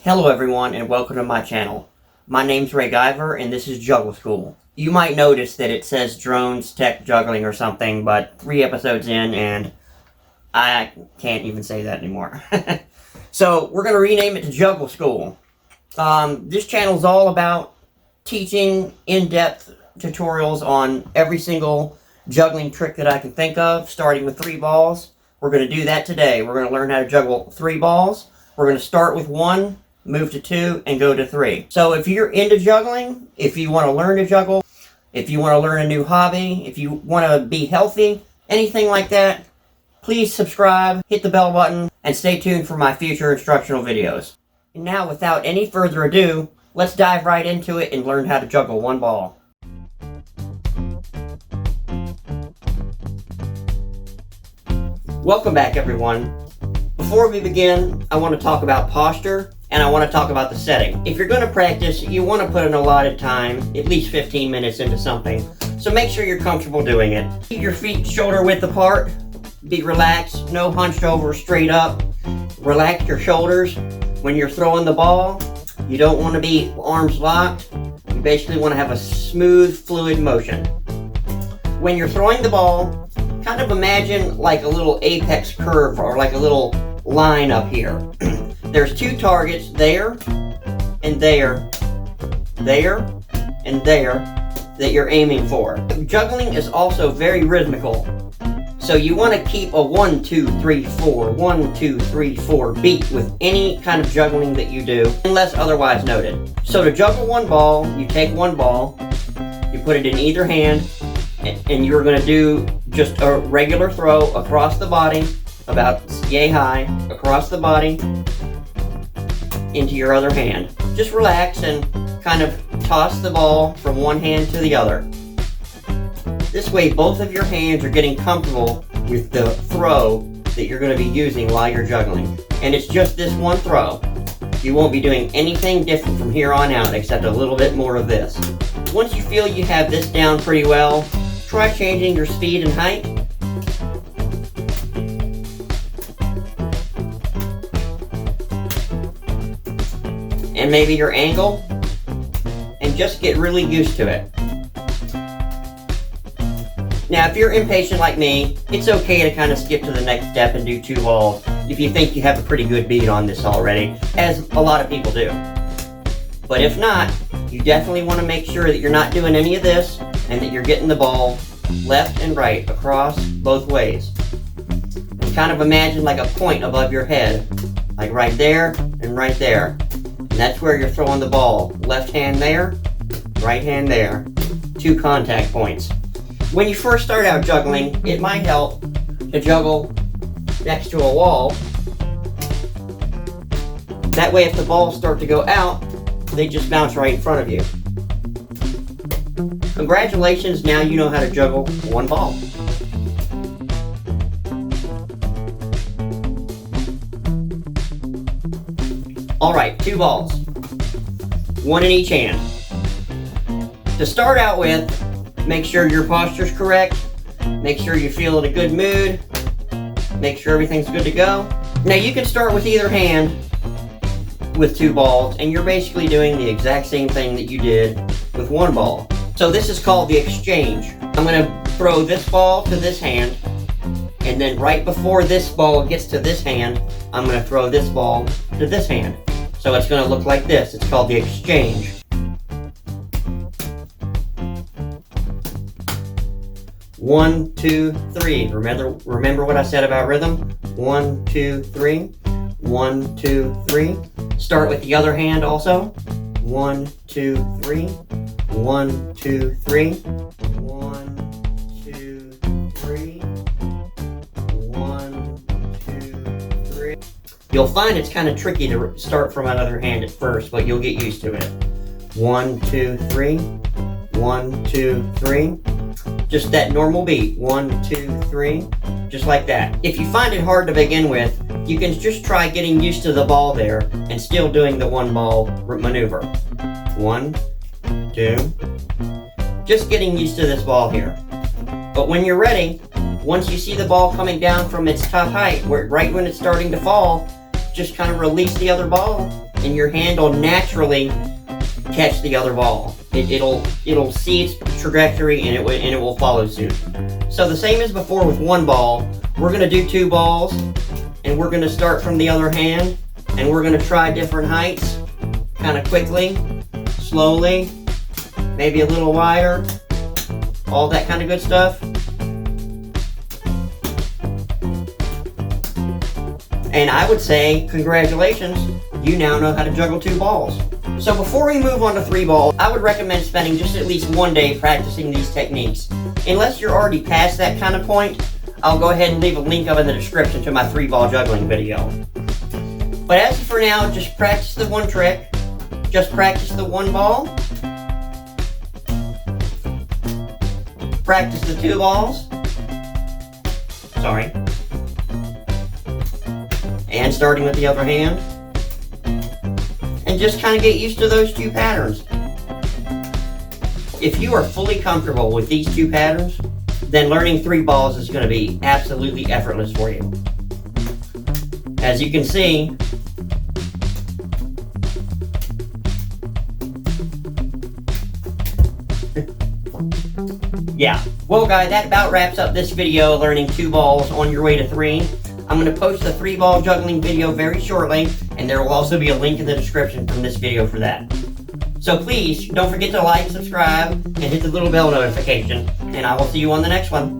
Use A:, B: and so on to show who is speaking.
A: Hello everyone and welcome to my channel. My name's Ray Guyver and this is Juggle School. You might notice that it says Drones Tech Juggling or something, but 3 episodes in and I can't even say that anymore. So we're going to rename it to Juggle School. This channel is all about teaching in-depth tutorials on every single juggling trick that I can think of, starting with 3 balls. We're going to do that today. We're going to learn how to juggle 3 balls. We're going to start with 1, move to 2, and go to 3. So if you're into juggling, if you want to learn to juggle, if you want to learn a new hobby, if you want to be healthy, anything like that, please subscribe, hit the bell button, and stay tuned for my future instructional videos. And now, without any further ado, let's dive right into it and learn how to juggle 1 ball. Welcome back, everyone. Before we begin, I want to talk about posture, and I want to talk about the setting. If you're going to practice, you want to put an allotted time, at least 15 minutes into something, so make sure you're comfortable doing it. Keep your feet shoulder width apart, be relaxed, no hunched over, straight up. Relax your shoulders. When you're throwing the ball, you don't want to be arms locked. You basically want to have a smooth, fluid motion. When you're throwing the ball, kind of imagine like a little apex curve or like a little line up here. There's 2 targets, there and there, there and there, that you're aiming for. Juggling is also very rhythmical, so you want to keep a 1, 2, 3, 4, 1, 2, 3, 4 beat with any kind of juggling that you do, unless otherwise noted. So to juggle 1 ball, you take 1 ball, you put it in either hand, and you're going to do just a regular throw across the body, about yay high, across the body, into your other hand. Just relax and kind of toss the ball from one hand to the other. This way both of your hands are getting comfortable with the throw that you're going to be using while you're juggling. And it's just this 1 throw. You won't be doing anything different from here on out except a little bit more of this. Once you feel you have this down pretty well, try changing your speed and height. And maybe your angle, and just get really used to it. Now, if you're impatient like me, it's okay to kind of skip to the next step and do 2 balls if you think you have a pretty good beat on this already, as a lot of people do. But if not, you definitely want to make sure that you're not doing any of this and that you're getting the ball left and right across both ways. And kind of imagine like a point above your head, like right there and right there. And that's where you're throwing the ball. Left hand there, right hand there. 2 contact points. When you first start out juggling, it might help to juggle next to a wall. That way if the balls start to go out, they just bounce right in front of you. Congratulations, now you know how to juggle 1 ball. Alright, 2 balls. 1 in each hand. To start out with, make sure your posture's correct. Make sure you feel in a good mood. Make sure everything's good to go. Now you can start with either hand with 2 balls, and you're basically doing the exact same thing that you did with 1 ball. So this is called the exchange. I'm going to throw this ball to this hand, and then right before this ball gets to this hand, I'm going to throw this ball to this hand. So it's going to look like this. It's called the exchange. One, 2, 3. Remember what I said about rhythm? 1, 2, 3. 1, 2, 3. Start with the other hand also. 1, 2, 3. 1, 2, 3. 1, 2, 3. 1, 2, 3. You'll find it's kind of tricky to start from another hand at first, but you'll get used to it. 1, 2, 3. 1, 2, 3. Just that normal beat. 1, 2, 3. Just like that. If you find it hard to begin with, you can just try getting used to the ball there and still doing the 1 ball maneuver. 1, 2. Just getting used to this ball here. But when you're ready, once you see the ball coming down from its top height, right when it's starting to fall, just kind of release the other ball and your hand will naturally catch the other ball. It'll see its trajectory and it will follow suit. So the same as before with one ball, we're gonna do 2 balls, and we're gonna start from the other hand, and we're gonna try different heights, kind of quickly, slowly, maybe a little wider, all that kind of good stuff. And I would say, congratulations, you now know how to juggle 2 balls. So before we move on to 3 ball, I would recommend spending just at least 1 day practicing these techniques. Unless you're already past that kind of point, I'll go ahead and leave a link up in the description to my 3 ball juggling video. But as for now, just practice the 1 trick, just practice the 1 ball, practice the 2 balls, sorry, and starting with the other hand, and just kind of get used to those 2 patterns. If you are fully comfortable with these 2 patterns, then learning 3 balls is going to be absolutely effortless for you. As you can see, yeah. Well guys, that about wraps up this video learning 2 balls on your way to 3. I'm going to post the 3 ball juggling video very shortly, and there will also be a link in the description from this video for that. So please, don't forget to like, subscribe, and hit the little bell notification, and I will see you on the next one.